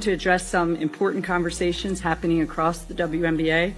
To address some important conversations happening across the WNBA,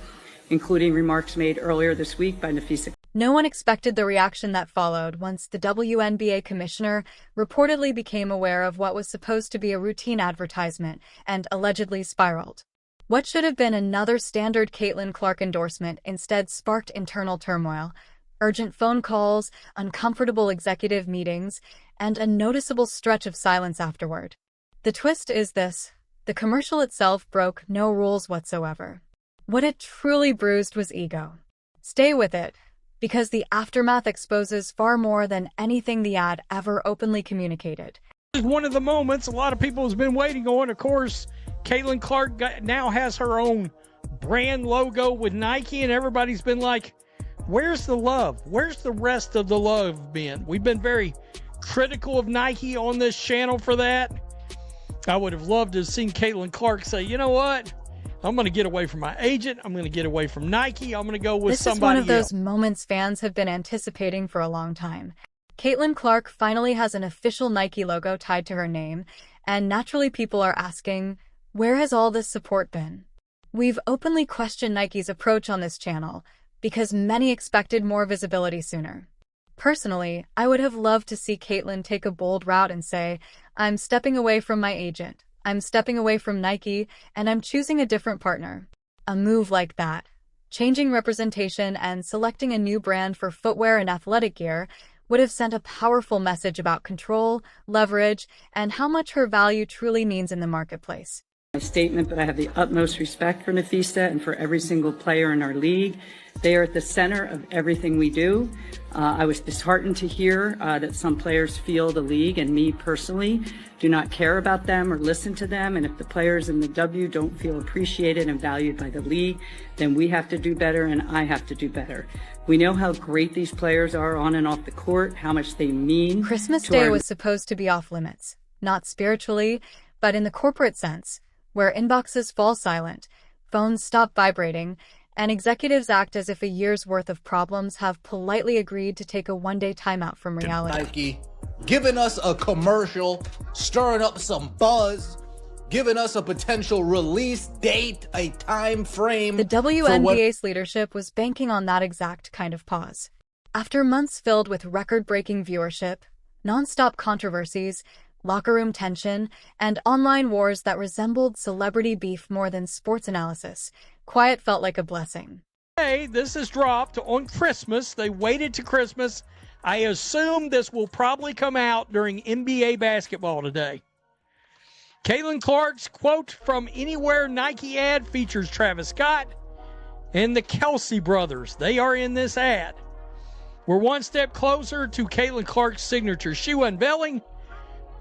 including remarks made earlier this week by Nafisa. No one expected the reaction that followed once the WNBA Commissioner reportedly became aware of what was supposed to be a routine advertisement and allegedly spiraled. What should have been another standard Caitlin Clark endorsement instead sparked internal turmoil, urgent phone calls, uncomfortable executive meetings, and a noticeable stretch of silence afterward. The twist is this: the commercial itself broke no rules whatsoever. What it truly bruised was ego. Stay with it, because the aftermath exposes far more than anything the ad ever openly communicated. This is one of the moments a lot of people has been waiting on. Of course, Caitlin Clark now has her own brand logo with Nike, and everybody's been like, where's the love? Where's the rest of the love been? We've been very critical of Nike on this channel for that. I would have loved to have seen Caitlin Clark say, you know what? I'm going to get away from my agent. I'm going to get away from Nike. I'm going to go with somebody else. This is one of those moments fans have been anticipating for a long time. Caitlin Clark finally has an official Nike logo tied to her name, and naturally people are asking, where has all this support been? We've openly questioned Nike's approach on this channel because many expected more visibility sooner. Personally, I would have loved to see Caitlin take a bold route and say, I'm stepping away from my agent, I'm stepping away from Nike, and I'm choosing a different partner. A move like that, changing representation and selecting a new brand for footwear and athletic gear, would have sent a powerful message about control, leverage, and how much her value truly means in the marketplace. My statement, but I have the utmost respect for Nafisa and for every single player in our league. They are at the center of everything we do. I was disheartened to hear that some players feel the league and me personally do not care about them or listen to them. And if the players in the W don't feel appreciated and valued by the league, then we have to do better and I have to do better. We know how great these players are on and off the court, how much they mean. Christmas Day was supposed to be off limits, not spiritually, but in the corporate sense, where inboxes fall silent, phones stop vibrating, and executives act as if a year's worth of problems have politely agreed to take a one-day timeout from reality. Nike giving us a commercial, stirring up some buzz, giving us a potential release date, a time frame. The WNBA's leadership was banking on that exact kind of pause. After months filled with record-breaking viewership, non-stop controversies, locker room tension, and online wars that resembled celebrity beef more than sports analysis, quiet felt like a blessing. Hey, this is dropped on Christmas. They waited to Christmas. I assume this will probably come out during NBA basketball today. Caitlin Clark's quote from Anywhere Nike ad features Travis Scott and the Kelsey brothers. They are in this ad. We're one step closer to Caitlin Clark's signature shoe unveiling.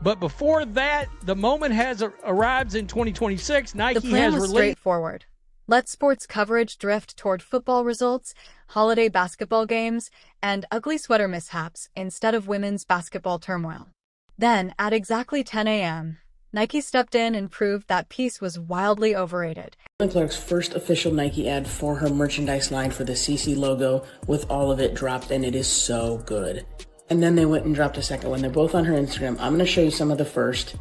But before that, the moment has arrived in 2026. Nike the plan has was released. Straightforward. Let sports coverage drift toward football results, holiday basketball games, and ugly sweater mishaps instead of women's basketball turmoil. Then, at exactly 10 a.m., Nike stepped in and proved that piece was wildly overrated. Caitlin Clark's first official Nike ad for her merchandise line for the CC logo, with all of it dropped, and it is so good. And then they went and dropped a second one. They're both on her Instagram. I'm going to show you some of the first.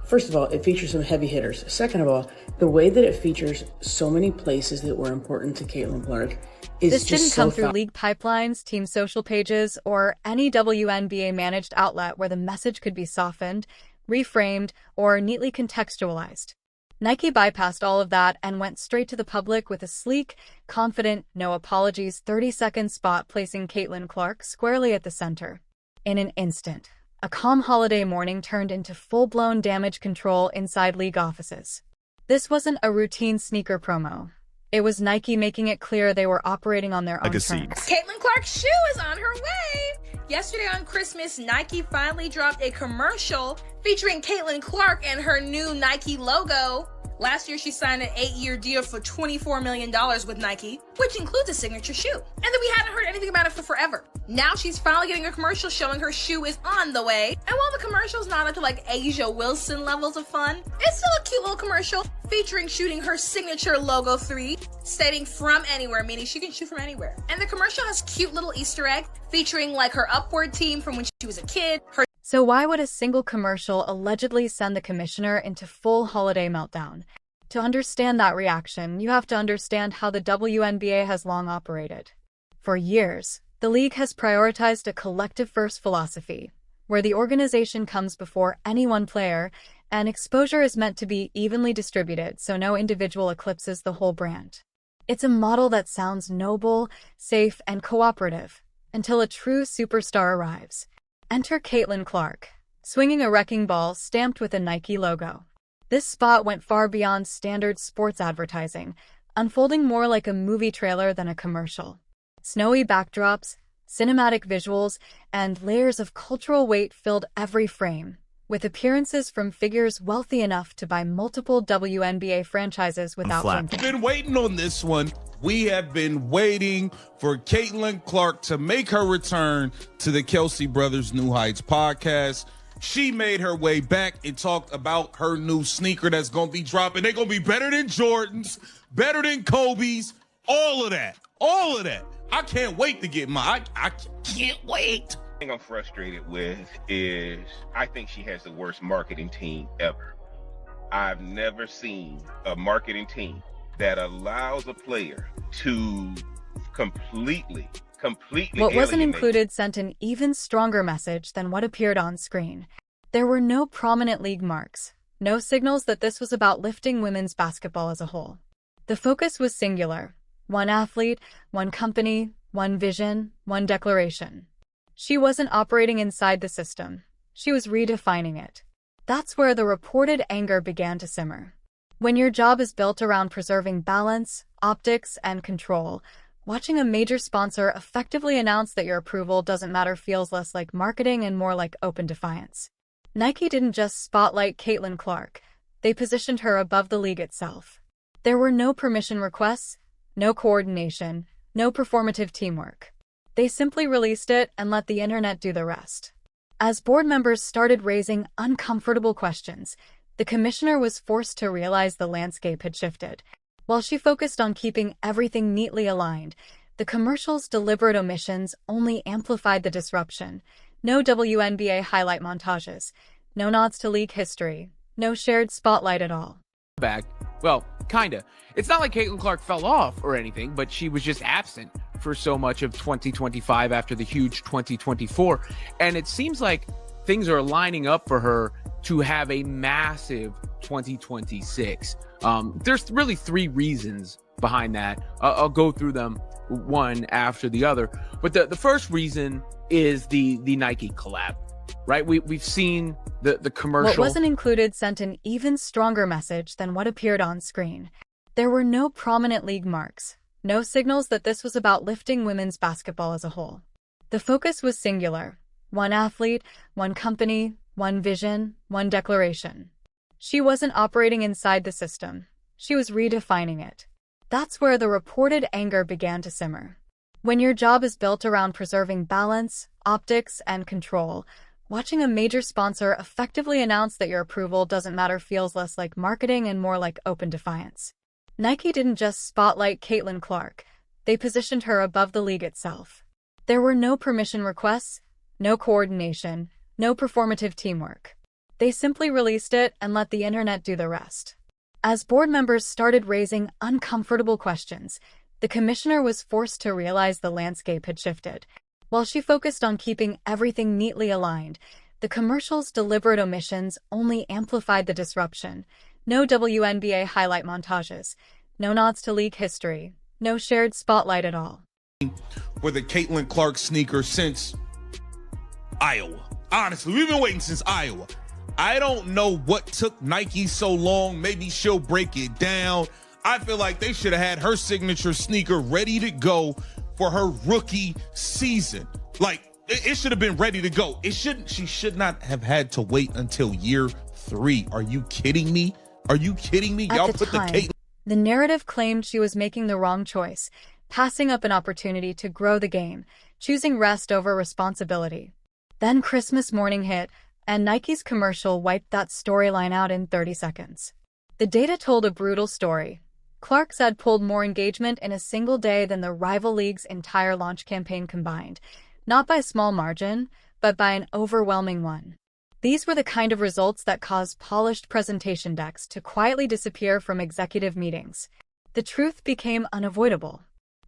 First of all, it features some heavy hitters. Second of all, the way that it features so many places that were important to Caitlin Clark is This just didn't come through league pipelines, team social pages, or any WNBA managed outlet where the message could be softened, reframed, or neatly contextualized. Nike bypassed all of that and went straight to the public with a sleek, confident, no apologies 30-second spot placing Caitlin Clark squarely at the center. In an instant, a calm holiday morning turned into full-blown damage control inside league offices. This wasn't a routine sneaker promo. It was Nike making it clear they were operating on their own terms. Caitlin Clark's shoe is on her way! Yesterday on Christmas, Nike finally dropped a commercial featuring Caitlin Clark and her new Nike logo. Last year, she signed an 8-year deal for $24 million with Nike, which includes a signature shoe. And then we hadn't heard anything about it for forever. Now she's finally getting a commercial showing her shoe is on the way. And while the commercial's not up to like Asia Wilson levels of fun, it's still a cute little commercial featuring shooting her signature logo 3, stating from anywhere, meaning she can shoot from anywhere. And the commercial has cute little Easter egg featuring like her Upward team from when she was a kid, her So why would a single commercial allegedly send the commissioner into full holiday meltdown? To understand that reaction, you have to understand how the WNBA has long operated. For years, the league has prioritized a collective-first philosophy, where the organization comes before any one player, and exposure is meant to be evenly distributed so no individual eclipses the whole brand. It's a model that sounds noble, safe, and cooperative, until a true superstar arrives. Enter Caitlin Clark, swinging a wrecking ball stamped with a Nike logo. This spot went far beyond standard sports advertising, unfolding more like a movie trailer than a commercial. Snowy backdrops, cinematic visuals, and layers of cultural weight filled every frame, with appearances from figures wealthy enough to buy multiple WNBA franchises without We've been waiting on this one. We have been waiting for Caitlin Clark to make her return to the Kelsey Brothers New Heights podcast. She made her way back and talked about her new sneaker that's going to be dropping. They're going to be better than Jordans, better than Kobe's, all of that. All of that. I can't wait to get mine. I can't wait. The thing I'm frustrated with is I think she has the worst marketing team ever. I've never seen a marketing team that allows a player to completely What wasn't alienate. included sent an even stronger message than what appeared on screen. There were no prominent league marks, no signals that this was about lifting women's basketball as a whole. The focus was singular: one athlete, one company, one vision, one declaration. She wasn't operating inside the system. She was redefining it. That's where the reported anger began to simmer. When your job is built around preserving balance, optics, and control, watching a major sponsor effectively announce that your approval doesn't matter feels less like marketing and more like open defiance. Nike didn't just spotlight Caitlin Clark. They positioned her above the league itself. There were no permission requests, no coordination, no performative teamwork. They simply released it and let the internet do the rest. As board members started raising uncomfortable questions, the commissioner was forced to realize the landscape had shifted. While she focused on keeping everything neatly aligned, the commercial's deliberate omissions only amplified the disruption. No WNBA highlight montages, no nods to league history, no shared spotlight at all. Back. Well, kinda. It's not like Caitlin Clark fell off or anything, but she was just absent for so much of 2025 after the huge 2024. And it seems like things are lining up for her to have a massive 2026. There's really three reasons behind that. I'll go through them one after the other. But the first reason is the Nike collab, right? We've seen the commercial. What wasn't included sent an even stronger message than what appeared on screen. There were no prominent league marks, no signals that this was about lifting women's basketball as a whole. The focus was singular: one athlete, one company, one vision, one declaration. She wasn't operating inside the system. She was redefining it. That's where the reported anger began to simmer. When your job is built around preserving balance, optics, and control, watching a major sponsor effectively announce that your approval doesn't matter feels less like marketing and more like open defiance. Nike didn't just spotlight Caitlin Clark. They positioned her above the league itself. There were no permission requests, no coordination, no performative teamwork. They simply released it and let the internet do the rest. As board members started raising uncomfortable questions, the commissioner was forced to realize the landscape had shifted. While she focused on keeping everything neatly aligned, the commercial's deliberate omissions only amplified the disruption. No WNBA highlight montages, no nods to league history, no shared spotlight at all. For the Caitlin Clark sneaker since Iowa. Honestly, we've been waiting since Iowa. I don't know what took Nike so long. Maybe she'll break it down. I feel like they should have had her signature sneaker ready to go for her rookie season. Like, it should have been ready to go. She should not have had to wait until year 3. Are you kidding me? Are you kidding me? At the time, the narrative claimed she was making the wrong choice, passing up an opportunity to grow the game, choosing rest over responsibility. Then Christmas morning hit, and Nike's commercial wiped that storyline out in 30 seconds. The data told a brutal story. Clark's had pulled more engagement in a single day than the rival league's entire launch campaign combined, not by a small margin, but by an overwhelming one. These were the kind of results that caused polished presentation decks to quietly disappear from executive meetings. The truth became unavoidable.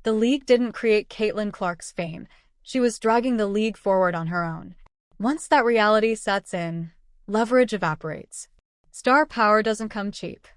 The league didn't create Caitlin Clark's fame. She was dragging the league forward on her own. Once that reality sets in, leverage evaporates. Star power doesn't come cheap.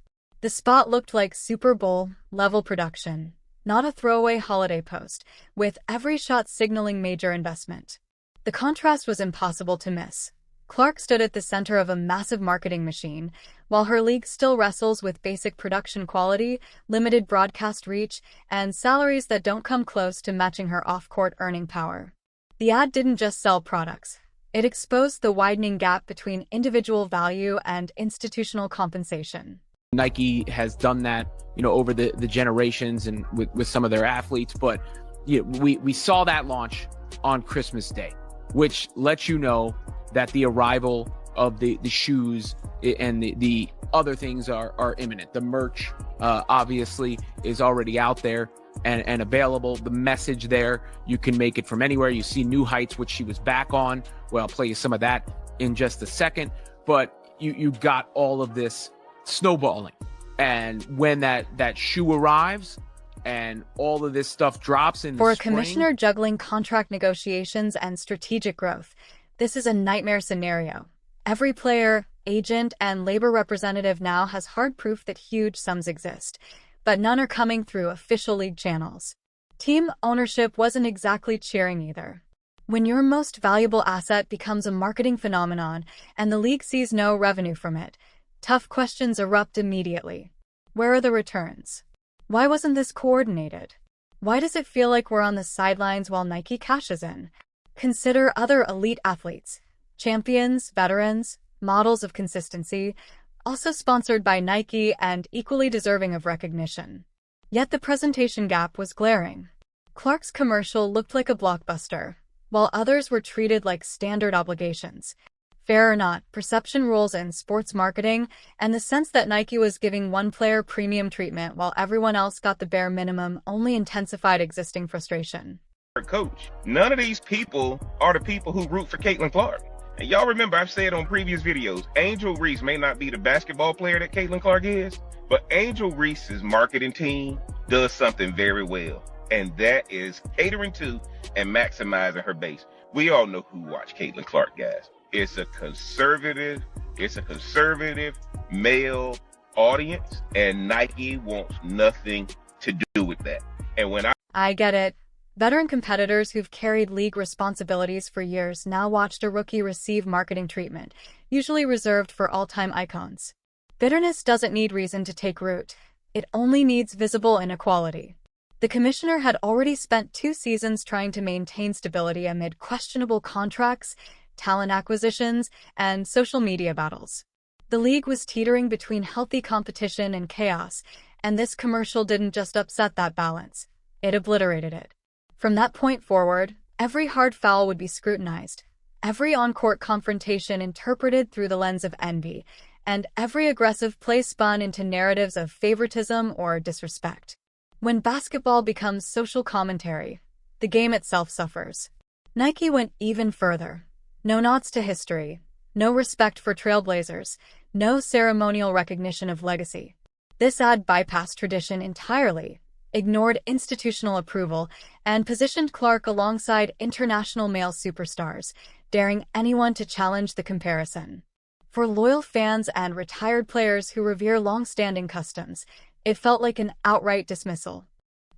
The spot looked like Super Bowl-level production, not a throwaway holiday post, with every shot signaling major investment. The contrast was impossible to miss. Clark stood at the center of a massive marketing machine, while her league still wrestles with basic production quality, limited broadcast reach, and salaries that don't come close to matching her off-court earning power. The ad didn't just sell products. It exposed the widening gap between individual value and institutional compensation. Nike has done that, over the generations and with some of their athletes, but we saw that launch on Christmas Day, which lets you know that the arrival of the shoes and the other things are imminent. The merch, obviously, is already out there and available. The message there, you can make it from anywhere. You see New Heights, which she was back on. Well, I'll play you some of that in just a second. But you got all of this snowballing. And when that shoe arrives and all of this stuff drops in the For a spring, commissioner juggling contract negotiations and strategic growth, this is a nightmare scenario. Every player, agent, and labor representative now has hard proof that huge sums exist, but none are coming through official league channels. Team ownership wasn't exactly cheering either. When your most valuable asset becomes a marketing phenomenon and the league sees no revenue from it, tough questions erupt immediately. Where are the returns? Why wasn't this coordinated? Why does it feel like we're on the sidelines while Nike cashes in? Consider other elite athletes, champions, veterans, models of consistency, also sponsored by Nike and equally deserving of recognition. Yet the presentation gap was glaring. Clark's commercial looked like a blockbuster, while others were treated like standard obligations. Fair or not, perception rules in sports marketing, and the sense that Nike was giving one player premium treatment while everyone else got the bare minimum only intensified existing frustration. Coach, none of these people are the people who root for Caitlin Clark. And y'all remember I've said on previous videos, Angel Reese may not be the basketball player that Caitlin Clark is, but Angel Reese's marketing team does something very well, and that is catering to and maximizing her base. We all know who watch Caitlin Clark, guys. It's a conservative male audience, and Nike wants nothing to do with that. And when I get it. Veteran competitors who've carried league responsibilities for years now watched a rookie receive marketing treatment, usually reserved for all-time icons. Bitterness doesn't need reason to take root. It only needs visible inequality. The commissioner had already spent 2 seasons trying to maintain stability amid questionable contracts, talent acquisitions, and social media battles. The league was teetering between healthy competition and chaos, and this commercial didn't just upset that balance. It obliterated it. From that point forward, every hard foul would be scrutinized, every on-court confrontation interpreted through the lens of envy, and every aggressive play spun into narratives of favoritism or disrespect. When basketball becomes social commentary, the game itself suffers. Nike went even further. No nods to history, no respect for trailblazers, no ceremonial recognition of legacy. This ad bypassed tradition entirely, ignored institutional approval, and positioned Clark alongside international male superstars, daring anyone to challenge the comparison. For loyal fans and retired players who revere long-standing customs, it felt like an outright dismissal.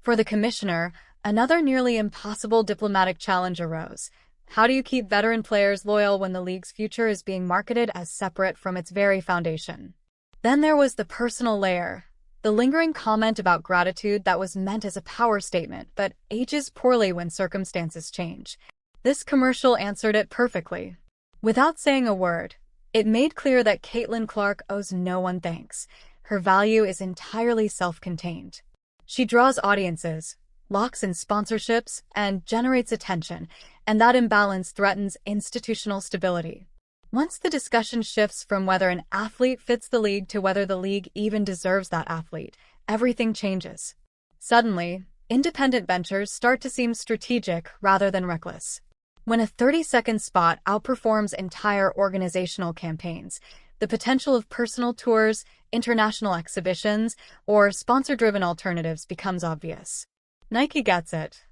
For the commissioner, another nearly impossible diplomatic challenge arose. How do you keep veteran players loyal when the league's future is being marketed as separate from its very foundation? Then there was the personal layer. The lingering comment about gratitude that was meant as a power statement, but ages poorly when circumstances change. This commercial answered it perfectly. Without saying a word, it made clear that Caitlin Clark owes no one thanks. Her value is entirely self-contained. She draws audiences, locks in sponsorships, and generates attention, and that imbalance threatens institutional stability. Once the discussion shifts from whether an athlete fits the league to whether the league even deserves that athlete, everything changes. Suddenly, independent ventures start to seem strategic rather than reckless. When a 30-second spot outperforms entire organizational campaigns, the potential of personal tours, international exhibitions, or sponsor-driven alternatives becomes obvious. Nike gets it.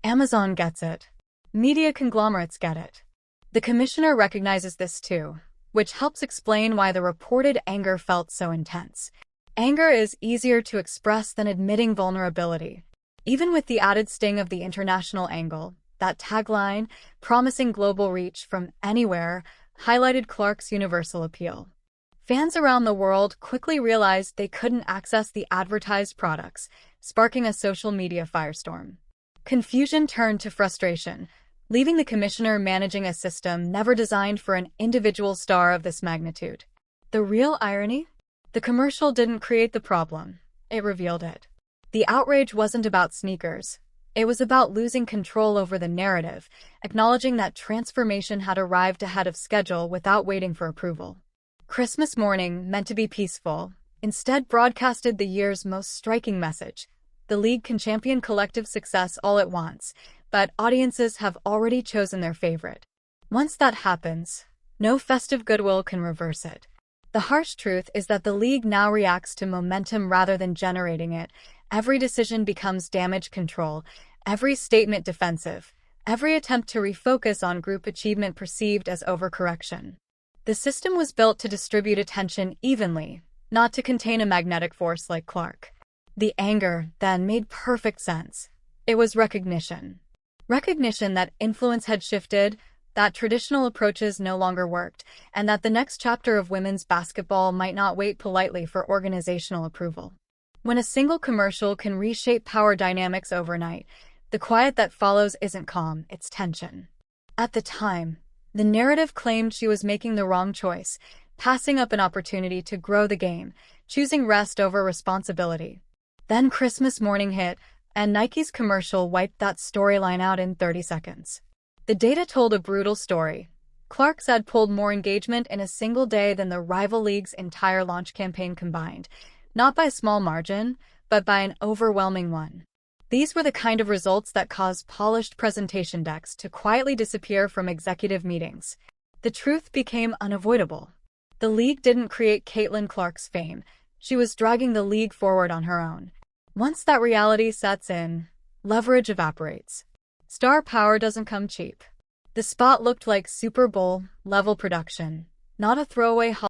Amazon gets it. Media conglomerates get it. The commissioner recognizes this too, which helps explain why the reported anger felt so intense. Anger is easier to express than admitting vulnerability. Even with the added sting of the international angle, that tagline, promising global reach from anywhere, highlighted Clark's universal appeal. Fans around the world quickly realized they couldn't access the advertised products, sparking a social media firestorm. Confusion turned to frustration, leaving the commissioner managing a system never designed for an individual star of this magnitude. The real irony? The commercial didn't create the problem, it revealed it. The outrage wasn't about sneakers. It was about losing control over the narrative, acknowledging that transformation had arrived ahead of schedule without waiting for approval. Christmas morning, meant to be peaceful, instead broadcasted the year's most striking message. The league can champion collective success all it wants, but audiences have already chosen their favorite. Once that happens, no festive goodwill can reverse it. The harsh truth is that the league now reacts to momentum rather than generating it. Every decision becomes damage control, every statement defensive, every attempt to refocus on group achievement perceived as overcorrection. The system was built to distribute attention evenly, not to contain a magnetic force like Clark. The anger, then, made perfect sense. It was recognition. Recognition that influence had shifted, that traditional approaches no longer worked, and that the next chapter of women's basketball might not wait politely for organizational approval. When a single commercial can reshape power dynamics overnight, the quiet that follows isn't calm, it's tension. At the time, the narrative claimed she was making the wrong choice, passing up an opportunity to grow the game, choosing rest over responsibility. Then Christmas morning hit, and Nike's commercial wiped that storyline out in 30 seconds. The data told a brutal story. Clark's ad pulled more engagement in a single day than the rival league's entire launch campaign combined, not by a small margin, but by an overwhelming one. These were the kind of results that caused polished presentation decks to quietly disappear from executive meetings. The truth became unavoidable. The league didn't create Caitlin Clark's fame. She was dragging the league forward on her own. Once that reality sets in, leverage evaporates. Star power doesn't come cheap. The spot looked like Super Bowl-level production, not a throwaway